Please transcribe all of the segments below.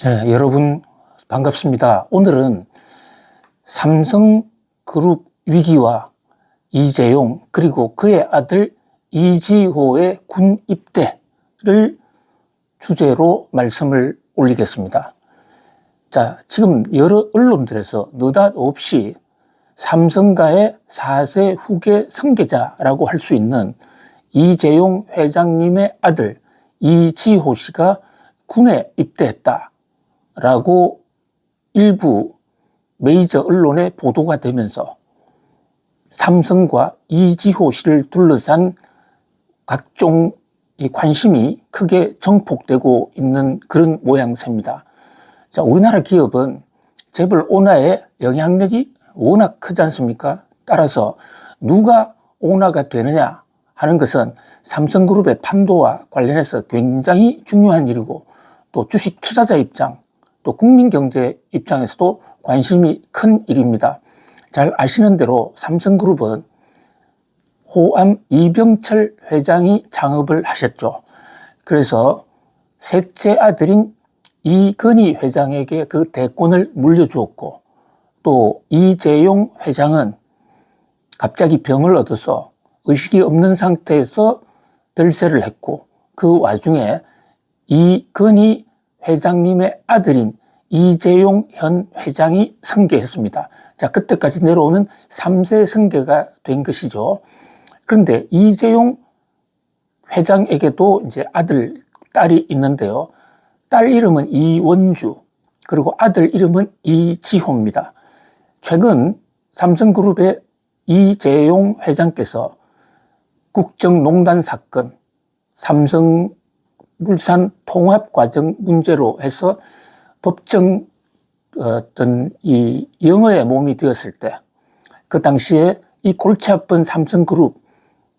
네, 여러분 반갑습니다. 오늘은 삼성그룹 위기와 이재용 그리고 그의 아들 이지호의 군 입대를 주제로 말씀을 올리겠습니다. 자, 지금 여러 언론들에서 느닷없이 삼성가의 4세 후계 승계자라고 할 수 있는 이재용 회장님의 아들 이지호 씨가 군에 입대했다 라고 일부 메이저 언론에 보도가 되면서 삼성과 이지호 씨를 둘러싼 각종 관심이 크게 정폭되고 있는 그런 모양새입니다. 자, 우리나라 기업은 재벌 오나의 영향력이 워낙 크지 않습니까? 따라서 누가 오나가 되느냐 하는 것은 삼성그룹의 판도와 관련해서 굉장히 중요한 일이고, 또 주식 투자자 입장, 또 국민경제 입장에서도 관심이 큰 일입니다. 잘 아시는 대로 삼성그룹은 호암 이병철 회장이 창업을 하셨죠. 그래서 셋째 아들인 이건희 회장에게 그 대권을 물려주었고, 또 이재용 회장은 갑자기 병을 얻어서 의식이 없는 상태에서 별세를 했고, 그 와중에 이건희 회장님의 아들인 이재용 현 회장이 승계했습니다. 자, 그때까지 내려오면 3세 승계가 된 것이죠. 그런데 이재용 회장에게도 이제 아들, 딸이 있는데요. 딸 이름은 이원주, 그리고 아들 이름은 이지호입니다. 최근 삼성그룹의 이재용 회장께서 국정농단 사건, 삼성물산 통합과정 문제로 해서 법정 어떤 이 영어의 몸이 되었을 때, 그 당시에 이 골치 아픈 삼성그룹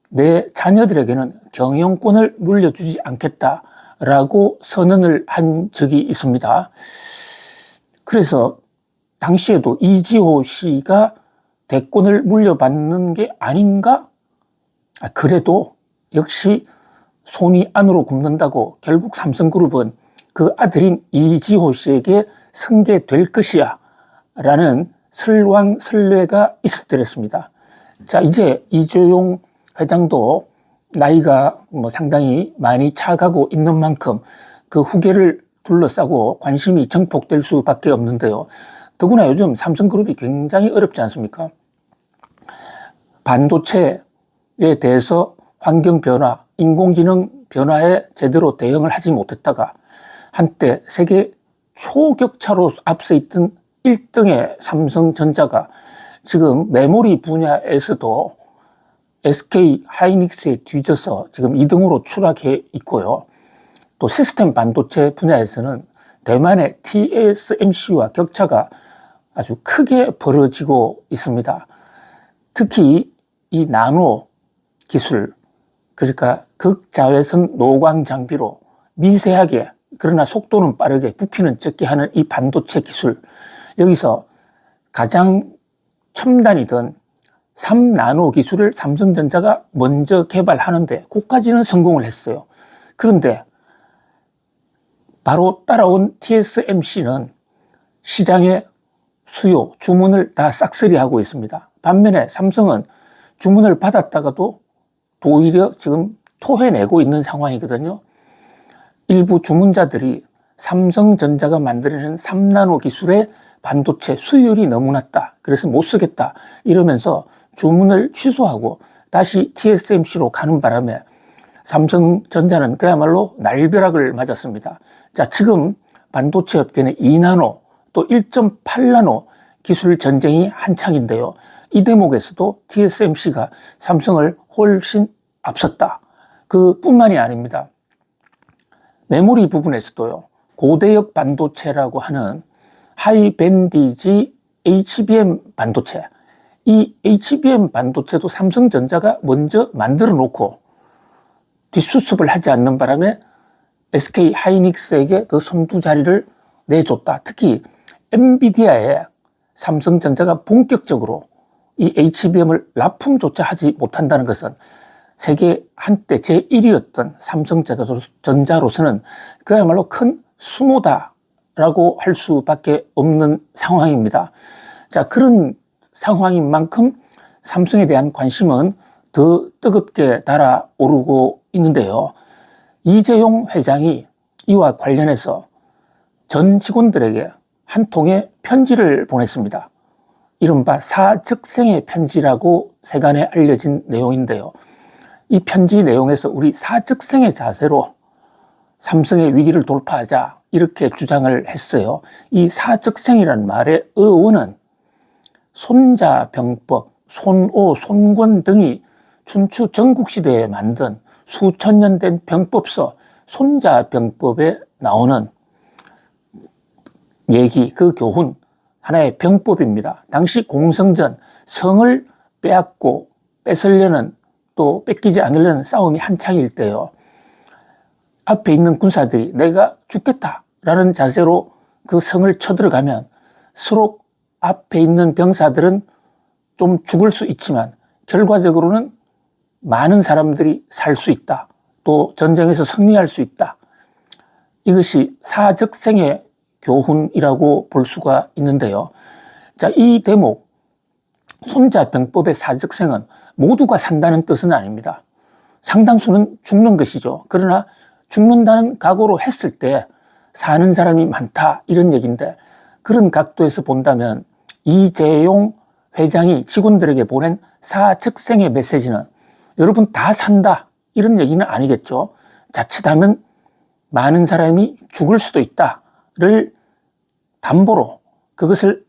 내 자녀들에게는 경영권을 물려주지 않겠다라고 선언을 한 적이 있습니다. 그래서 당시에도 이지호 씨가 대권을 물려받는 게 아닌가? 그래도 역시 손이 안으로 굽는다고 결국 삼성그룹은 그 아들인 이지호 씨에게 승계될 것이야 라는 설왕설래가 있었더랬습니다. 자, 이제 이재용 회장도 나이가 상당히 많이 차가고 있는 만큼 그 후계를 둘러싸고 관심이 정폭될 수밖에 없는데요. 더구나 요즘 삼성그룹이 굉장히 어렵지 않습니까? 반도체에 대해서 환경 변화, 인공지능 변화에 제대로 대응을 하지 못했다가 한때 세계 초격차로 앞서 있던 1등의 삼성전자가 지금 메모리 분야에서도 SK 하이닉스에 뒤져서 지금 2등으로 추락해 있고요. 또 시스템 반도체 분야에서는 대만의 TSMC와 격차가 아주 크게 벌어지고 있습니다. 특히 이 나노 기술, 그러니까 극자외선 노광 장비로 미세하게 그러나 속도는 빠르게 부피는 적게 하는 이 반도체 기술, 여기서 가장 첨단이던 3나노 기술을 삼성전자가 먼저 개발하는데 그까지는 성공을 했어요. 그런데 바로 따라온 TSMC는 시장의 수요, 주문을 다 싹쓸이하고 있습니다. 반면에 삼성은 주문을 받았다가도 오히려 지금 토해내고 있는 상황이거든요. 일부 주문자들이 삼성전자가 만들어낸 3나노 기술의 반도체 수율이 너무 낮다, 그래서 못 쓰겠다 이러면서 주문을 취소하고 다시 TSMC로 가는 바람에 삼성전자는 그야말로 날벼락을 맞았습니다. 자, 지금 반도체 업계는 2나노 또 1.8나노 기술 전쟁이 한창인데요. 이 대목에서도 TSMC가 삼성을 훨씬 앞섰다. 그뿐만이 아닙니다. 메모리 부분에서도요, 고대역 반도체라고 하는 하이밴디지 HBM 반도체, 이 HBM 반도체도 삼성전자가 먼저 만들어 놓고 뒷수습을 하지 않는 바람에 SK 하이닉스에게 그 선두 자리를 내줬다. 특히 엔비디아에 삼성전자가 본격적으로 이 HBM을 납품조차 하지 못한다는 것은 세계 한때 제1위였던 삼성전자로서는 그야말로 큰 수모다 라고 할 수밖에 없는 상황입니다. 자, 그런 상황인 만큼 삼성에 대한 관심은 더 뜨겁게 달아오르고 있는데요. 이재용 회장이 이와 관련해서 전 직원들에게 한 통의 편지를 보냈습니다. 이른바 사즉생의 편지라고 세간에 알려진 내용인데요. 이 편지 내용에서 우리 사즉생의 자세로 삼성의 위기를 돌파하자 이렇게 주장을 했어요. 이 사즉생이라는 말의 어원은 손자병법, 손오, 손권 등이 춘추 전국시대에 만든 수천 년 된 병법서 손자병법에 나오는 얘기, 그 교훈, 하나의 병법입니다. 당시 공성전, 성을 빼앗고 뺏으려는, 또 뺏기지 않으려는 싸움이 한창일 때요. 앞에 있는 군사들이 내가 죽겠다라는 자세로 그 성을 쳐들어가면 서로 앞에 있는 병사들은 좀 죽을 수 있지만 결과적으로는 많은 사람들이 살 수 있다. 또 전쟁에서 승리할 수 있다. 이것이 사즉생의 교훈이라고 볼 수가 있는데요. 자, 이 대목, 손자병법의 사즉생은 모두가 산다는 뜻은 아닙니다. 상당수는 죽는 것이죠. 그러나 죽는다는 각오로 했을 때 사는 사람이 많다, 이런 얘기인데, 그런 각도에서 본다면 이재용 회장이 직원들에게 보낸 사즉생의 메시지는 여러분 다 산다, 이런 얘기는 아니겠죠. 자칫하면 많은 사람이 죽을 수도 있다를 담보로, 그것을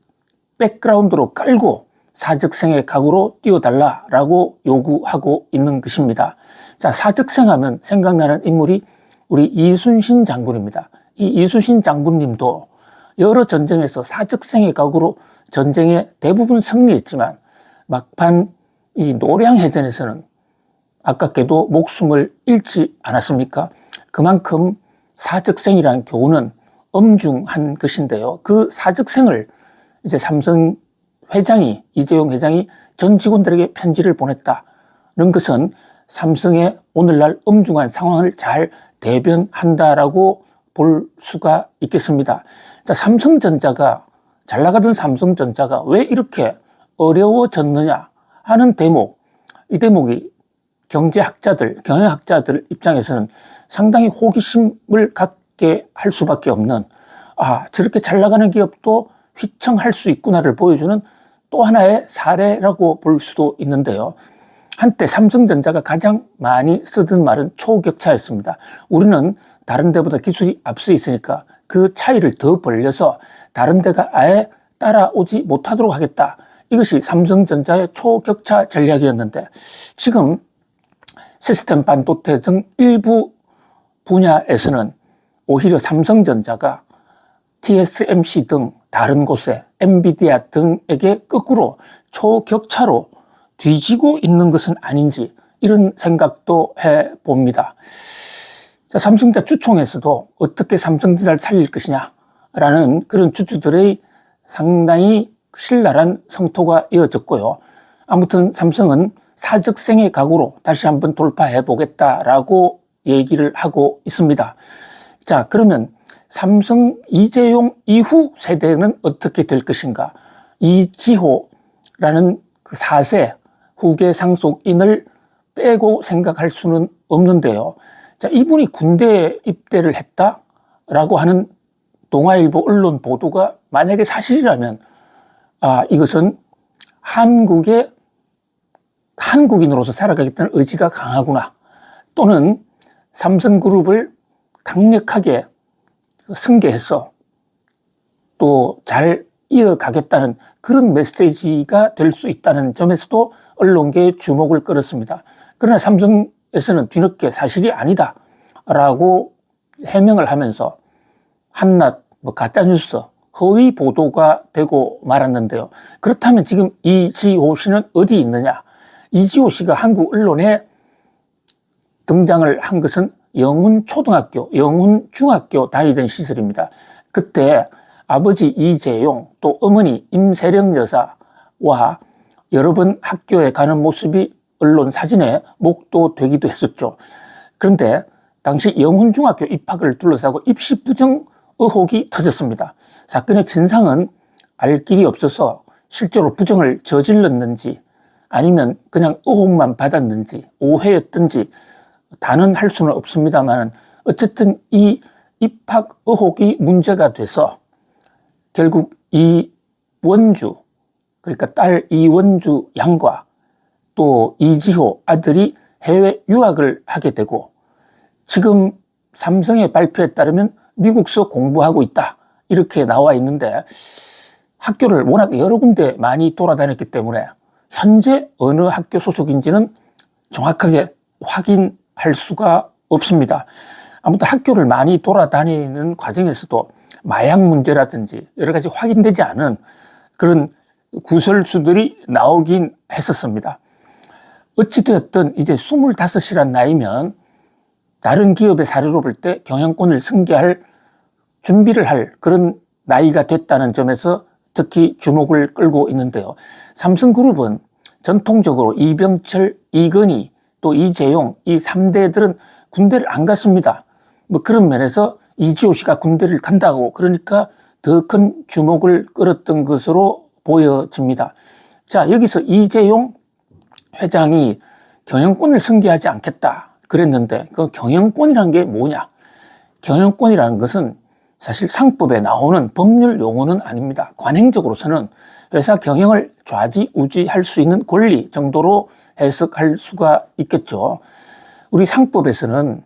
백그라운드로 깔고 사즉생의 각오로 뛰어달라라고 요구하고 있는 것입니다. 자, 사즉생하면 생각나는 인물이 우리 이순신 장군입니다. 이 이순신 장군님도 여러 전쟁에서 사즉생의 각오로 전쟁에 대부분 승리했지만 막판 이 노량해전에서는 아깝게도 목숨을 잃지 않았습니까? 그만큼 사즉생이라는 교훈은 엄중한 것인데요. 그 사즉생을 이제 삼성 회장이, 이재용 회장이 전 직원들에게 편지를 보냈다는 것은 삼성의 오늘날 엄중한 상황을 잘 대변한다라고 볼 수가 있겠습니다. 자, 삼성전자가, 잘 나가던 삼성전자가 왜 이렇게 어려워졌느냐 하는 대목, 이 대목이 경제학자들, 경영학자들 입장에서는 상당히 호기심을 갖게 할 수밖에 없는, 저렇게 잘 나가는 기업도 휘청할 수 있구나를 보여주는 또 하나의 사례라고 볼 수도 있는데요. 한때 삼성전자가 가장 많이 쓰던 말은 초격차였습니다. 우리는 다른 데보다 기술이 앞서 있으니까 그 차이를 더 벌려서 다른 데가 아예 따라오지 못하도록 하겠다. 이것이 삼성전자의 초격차 전략이었는데, 지금 시스템 반도체 등 일부 분야에서는 오히려 삼성전자가 TSMC 등 다른 곳에 엔비디아 등에게 거꾸로 초격차로 뒤지고 있는 것은 아닌지, 이런 생각도 해봅니다. 자, 삼성전자 주총에서도 어떻게 삼성전자를 살릴 것이냐라는 그런 주주들의 상당히 신랄한 성토가 이어졌고요. 아무튼 삼성은 사즉생의 각오로 다시 한번 돌파해 보겠다라고 얘기를 하고 있습니다. 자, 그러면 삼성 이재용 이후 세대는 어떻게 될 것인가? 이지호라는 그 4세 후계 상속인을 빼고 생각할 수는 없는데요. 자, 이분이 군대에 입대를 했다라고 하는 동아일보 언론 보도가 만약에 사실이라면, 이것은 한국인으로서 살아가겠다는 의지가 강하구나. 또는 삼성그룹을 강력하게 승계해서 또 잘 이어가겠다는 그런 메시지가 될 수 있다는 점에서도 언론계의 주목을 끌었습니다. 그러나 삼성에서는 뒤늦게 사실이 아니다 라고 해명을 하면서 한낱 가짜뉴스, 허위 보도가 되고 말았는데요. 그렇다면 지금 이지호 씨는 어디 있느냐? 이지호 씨가 한국 언론에 등장을 한 것은 영훈초등학교, 영훈중학교 다니던 시절입니다. 그때 아버지 이재용, 또 어머니 임세령 여사와 여러 번 학교에 가는 모습이 언론 사진에 목도되기도 했었죠. 그런데 당시 영훈중학교 입학을 둘러싸고 입시 부정 의혹이 터졌습니다. 사건의 진상은 알 길이 없어서 실제로 부정을 저질렀는지 아니면 그냥 의혹만 받았는지 오해였든지 단언할 수는 없습니다만 어쨌든 이 입학 의혹이 문제가 돼서 결국 이원주, 그러니까 딸 이원주 양과 또 이지호 아들이 해외 유학을 하게 되고 지금 삼성의 발표에 따르면 미국서 공부하고 있다 이렇게 나와 있는데 학교를 워낙 여러 군데 많이 돌아다녔기 때문에 현재 어느 학교 소속인지는 정확하게 확인할 수가 없습니다. 아무튼 학교를 많이 돌아다니는 과정에서도 마약 문제라든지 여러 가지 확인되지 않은 그런 구설수들이 나오긴 했었습니다. 어찌되었든 이제 25이란 나이면 다른 기업의 사례로 볼 때 경영권을 승계할 준비를 할 그런 나이가 됐다는 점에서 특히 주목을 끌고 있는데요. 삼성그룹은 전통적으로 이병철, 이건희, 또 이재용 이 3대들은 군대를 안 갔습니다. 뭐 그런 면에서 이지호 씨가 군대를 간다고 그러니까 더 큰 주목을 끌었던 것으로 보여집니다. 자, 여기서 이재용 회장이 경영권을 승계하지 않겠다 그랬는데 그 경영권이란 게 뭐냐? 경영권이라는 것은 사실 상법에 나오는 법률 용어는 아닙니다. 관행적으로서는 회사 경영을 좌지우지할 수 있는 권리 정도로 해석할 수가 있겠죠. 우리 상법에서는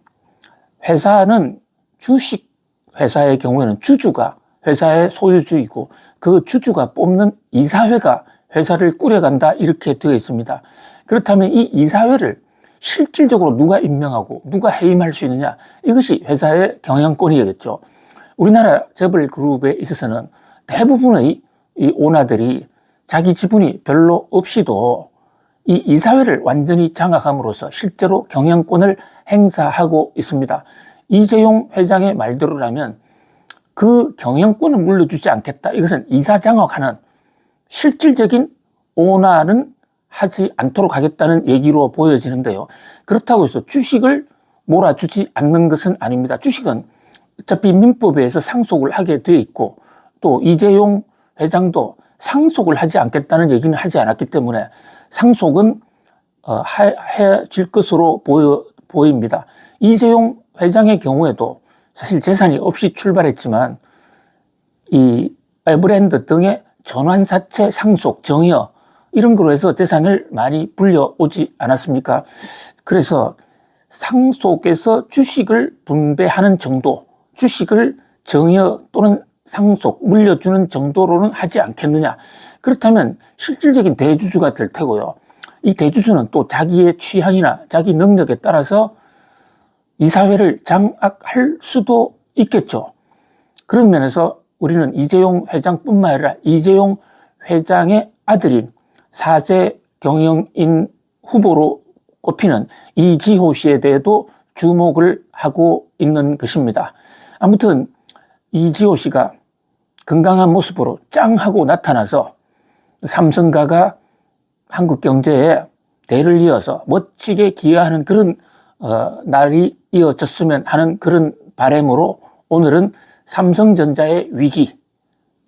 회사는 주식 회사의 경우에는 주주가 회사의 소유주이고 그 주주가 뽑는 이사회가 회사를 꾸려간다 이렇게 되어 있습니다. 그렇다면 이 이사회를 실질적으로 누가 임명하고 누가 해임할 수 있느냐 이것이 회사의 경영권이겠죠. 우리나라 재벌 그룹에 있어서는 대부분의 이 오너들이 자기 지분이 별로 없이도 이 이사회를 완전히 장악함으로써 실제로 경영권을 행사하고 있습니다. 이재용 회장의 말대로라면 그 경영권을 물려주지 않겠다. 이것은 이사 장악하는 실질적인 오너는 하지 않도록 하겠다는 얘기로 보여지는데요. 그렇다고 해서 주식을 몰아주지 않는 것은 아닙니다. 주식은 어차피 민법에 의해서 상속을 하게 돼 있고 또 이재용 회장도 상속을 하지 않겠다는 얘기는 하지 않았기 때문에 상속은 해질 것으로 보입니다. 이재용 회장의 경우에도 사실 재산이 없이 출발했지만 이 에버랜드 등의 전환사채 상속, 정여 이런 거로 해서 재산을 많이 불려오지 않았습니까? 그래서 상속에서 주식을 분배하는 정도, 주식을 정여 또는 상속, 물려주는 정도로는 하지 않겠느냐. 그렇다면 실질적인 대주주가 될 테고요. 이 대주주는 또 자기의 취향이나 자기 능력에 따라서 이사회를 장악할 수도 있겠죠. 그런 면에서 우리는 이재용 회장뿐만 아니라 이재용 회장의 아들인 4세 경영인 후보로 꼽히는 이지호 씨에 대해도 주목을 하고 있는 것입니다. 아무튼 이지호 씨가 건강한 모습으로 짱 하고 나타나서 삼성가가 한국 경제에 대를 이어서 멋지게 기여하는 그런 날이 이어졌으면 하는 그런 바람으로 오늘은 삼성전자의 위기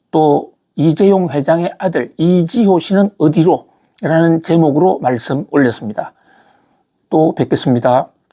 또 이재용 회장의 아들 이지호 씨는 어디로? 라는 제목으로 말씀 올렸습니다. 또 뵙겠습니다.